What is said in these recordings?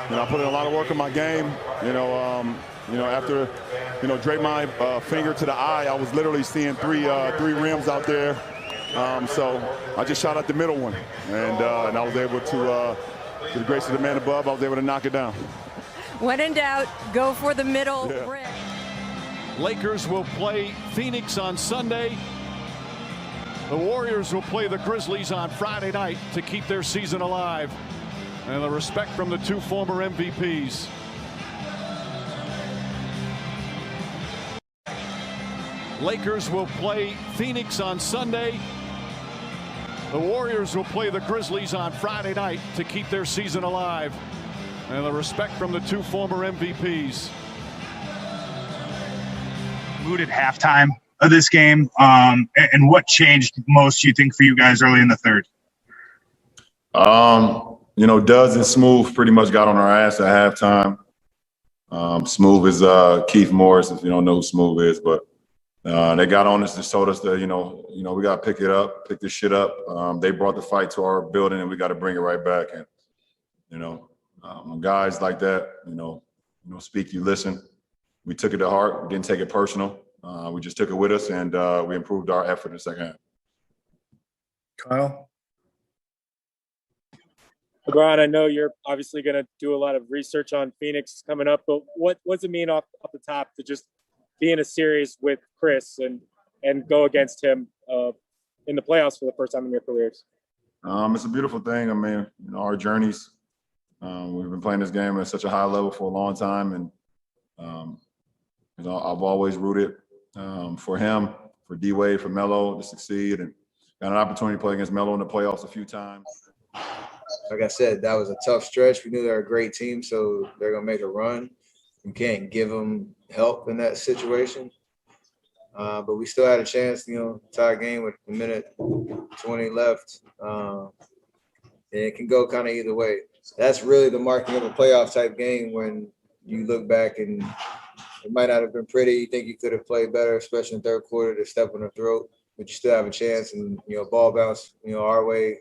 I put in a lot of work in my game. After, drape my finger to the eye, I was literally seeing three rims out there. So I just shot at the middle one, and I was able to the grace of the man above, I was able to knock it down. When in doubt, go for the middle rim. Lakers will play Phoenix on Sunday. The Warriors will play the Grizzlies on Friday night to keep their season alive. And the respect from the two former MVPs. Lakers will play Phoenix on Sunday. The Warriors will play the Grizzlies on Friday night to keep their season alive. And the respect from the two former MVPs. Mood at halftime of this game, and what changed most, you think, for you guys early in the third? Duz and Smooth pretty much got on our ass at halftime. Smooth is Keith Morris, if you don't know who Smooth is, but they got on us, just told us that, we got to pick this shit up. They brought the fight to our building, and we got to bring it right back. And, when guys like that, speak, you listen. We took it to heart. We didn't take it personal. We just took it with us, and we improved our effort in the second half. Kyle? LeBron, I know you're obviously going to do a lot of research on Phoenix coming up, but what's it mean off the top to just be in a series with Chris and go against him in the playoffs for the first time in your careers? It's a beautiful thing. I mean, our journeys. We've been playing this game at such a high level for a long time, and I've always rooted for him, for D-Wade, for Melo to succeed, and got an opportunity to play against Melo in the playoffs a few times. Like I said, that was a tough stretch. We knew they were a great team, so they're going to make a run. You can't give them help in that situation. But we still had a chance, tie a game with a minute 20 left. And it can go kind of either way. That's really the marking of a playoff type game when you look back and it might not have been pretty. You think you could have played better, especially in the third quarter, to step on the throat, but you still have a chance. And, ball bounce, our way.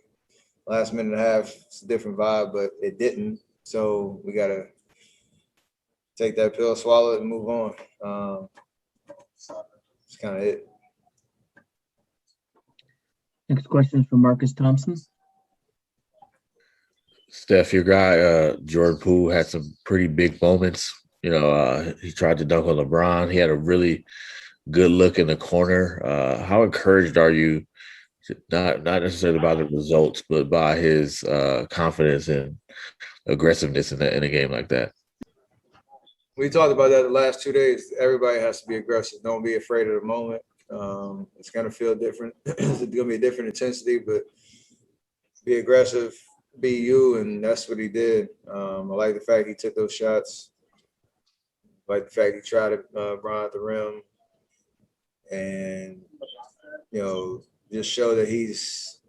Last minute and a half, it's a different vibe, but it didn't. So we got to take that pill, swallow it, and move on. That's kind of it. Next question is from Marcus Thompson. Steph, your guy, Jordan Poole, had some pretty big moments. He tried to dunk on LeBron. He had a really good look in the corner. How encouraged are you? Not necessarily by the results, but by his confidence and aggressiveness in a game like that. We talked about that the last 2 days. Everybody has to be aggressive. Don't be afraid of the moment. It's going to feel different. It's going to be a different intensity, but be aggressive, be you, and that's what he did. I like the fact he took those shots. I like the fact he tried to run at the rim. And, just show that he's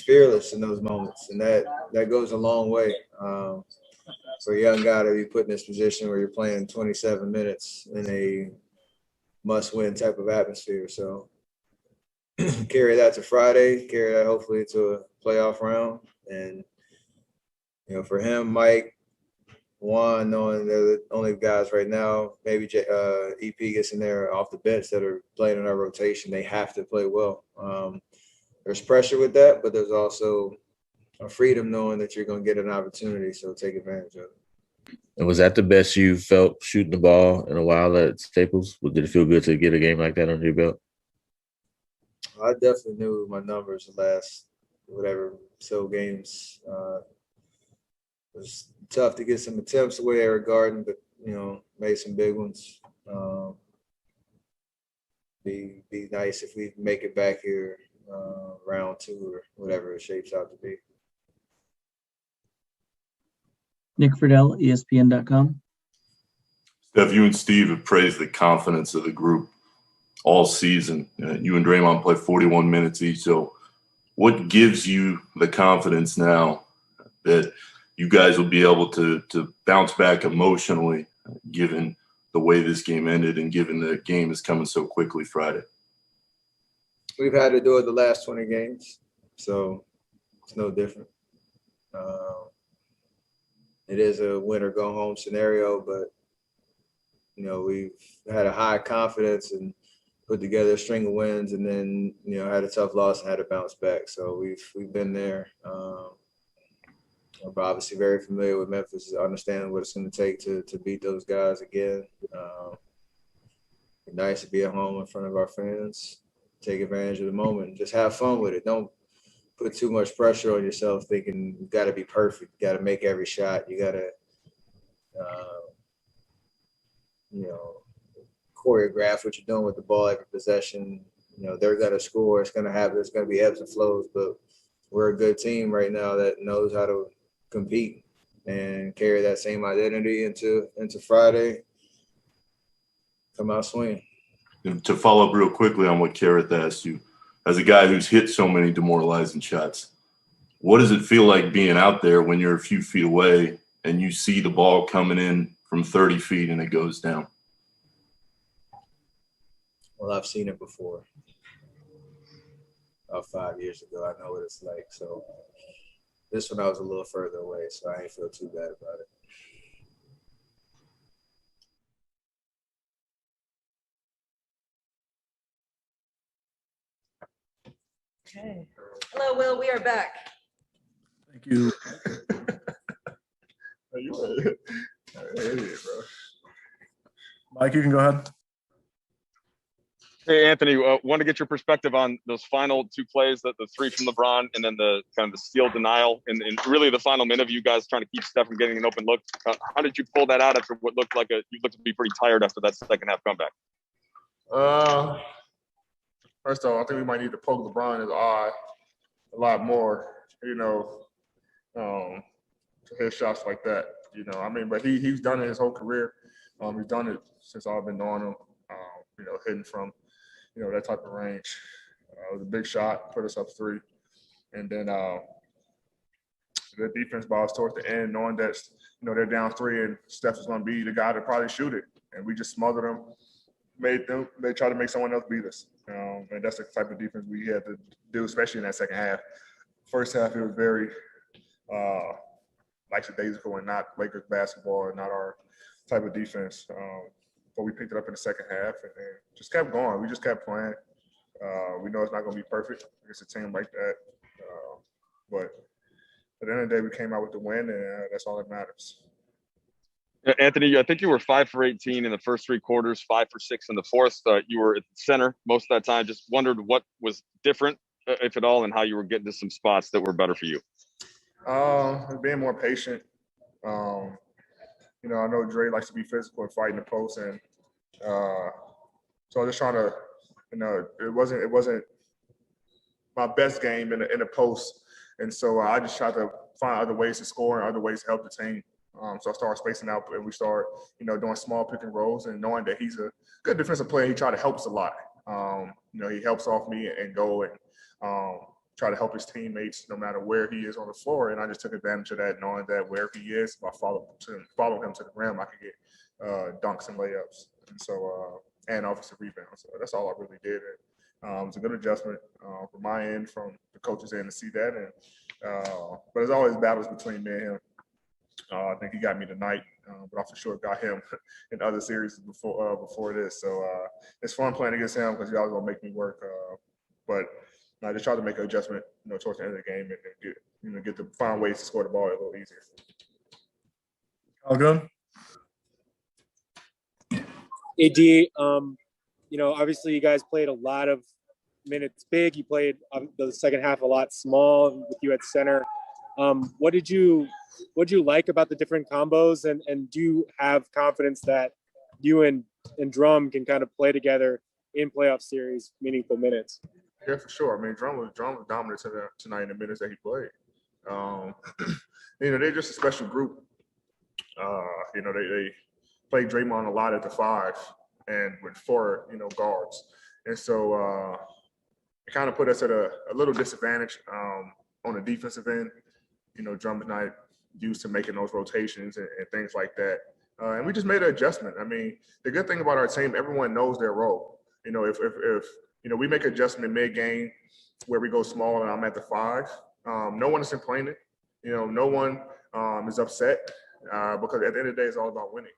fearless in those moments, and that goes a long way for a young guy to be put in this position where you're playing 27 minutes in a must-win type of atmosphere. So carry that to Friday, carry that hopefully to a playoff round, and for him, Mike, Juan, knowing they're the only guys right now, maybe EP gets in there off the bench that are playing in our rotation. They have to play well. There's pressure with that, but there's also a freedom knowing that you're going to get an opportunity, so take advantage of it. And was that the best you felt shooting the ball in a while at Staples? Did it feel good to get a game like that under your belt? I definitely knew my numbers the last games. It was tough to get some attempts the way they were guarding, but, made some big ones. Be nice if we make it back here round 2 or whatever it shapes out to be. Nick Friedel, ESPN.com. Steph, you and Steve have praised the confidence of the group all season. You and Draymond play 41 minutes each. So what gives you the confidence now that you guys will be able to bounce back emotionally, given the way this game ended and given the game is coming so quickly Friday? We've had to do it the last 20 games, so it's no different. It it is a win or go home scenario, but we've had a high confidence and put together a string of wins, and then had a tough loss and had to bounce back. So we've been there. I'm obviously very familiar with Memphis, understanding what it's going to take to beat those guys again. Nice to be at home in front of our fans, take advantage of the moment, and just have fun with it. Don't put too much pressure on yourself thinking you got to be perfect, you got to make every shot, you got to, choreograph what you're doing with the ball every possession. They're going to score. It's going to happen. There's going to be ebbs and flows, but we're a good team right now that knows how to compete and carry that same identity into Friday. Come out swinging. To follow up real quickly on what Kareth asked you, as a guy who's hit so many demoralizing shots, what does it feel like being out there when you're a few feet away and you see the ball coming in from 30 feet and it goes down? Well, I've seen it before. About 5 years ago, I know what it's like. So this one I was a little further away, so I ain't feel too bad about it. Okay. Hello, Will. We are back. Thank you. You an idiot, bro. Mike, you can go ahead. Hey, Anthony, want to get your perspective on those final two plays, the three from LeBron and then the kind of the steal denial and really the final minute of you guys trying to keep Steph from getting an open look. How did you pull that out after what looked like you looked to be pretty tired after that second half comeback? First of all, I think we might need to poke LeBron in the eye a lot more, to hit shots like that. But he's done it his whole career. He's done it since I've been knowing him, hitting from, that type of range. It was a big shot, put us up 3. And then the defense balls towards the end, knowing that, they're down 3 and Steph is going to be the guy to probably shoot it. And we just smothered them, they tried to make someone else beat us. And that's the type of defense we had to do, especially in that second half. First half, it was very lackadaisical and not Lakers basketball and not our type of defense. But we picked it up in the second half and then just kept going. We just kept playing. We know it's not going to be perfect against a team like that. But at the end of the day, we came out with the win, and that's all that matters. Anthony, I think you were 5 for 18 in the first 3 quarters, 5 for 6 in the fourth. You were at the center most of that time. Just wondered what was different, if at all, and how you were getting to some spots that were better for you. Being more patient. I know Dre likes to be physical and fight in the post, and so I'm just trying to, it wasn't my best game in the post, and so I just tried to find other ways to score and other ways to help the team. So I started spacing out, and we started, doing small pick and rolls, and knowing that he's a good defensive player, he tried to help us a lot. He helps off me and go and try to help his teammates no matter where he is on the floor. And I just took advantage of that, knowing that wherever he is, if I follow him to the rim, I can get dunks and layups. And so, and offensive rebounds. So that's all I really did. And, it was a good adjustment from my end, from the coach's end to see that. And but there's always battles between me and him. I think he got me tonight, but I for sure got him in other series before this. So it's fun playing against him because he always gonna make me work. But I just try to make an adjustment, towards the end of the game and get to find ways to score the ball a little easier. All good. AD, obviously you guys played a lot of minutes big. You played the second half a lot small with you at center. What did you like about the different combos, and do you have confidence that you and Drum can kind of play together in playoff series, meaningful minutes? Yeah, for sure. I mean, Drum was dominant tonight in the minutes that he played. They're just a special group. They played Draymond a lot at the 5 and with 4, guards. And so it kind of put us at a little disadvantage on the defensive end. Drum is not used to making those rotations and things like that. And we just made an adjustment. I mean, the good thing about our team, everyone knows their role. If we make an adjustment mid-game where we go small and I'm at the 5, no one is complaining. No one is upset. because at the end of the day, it's all about winning.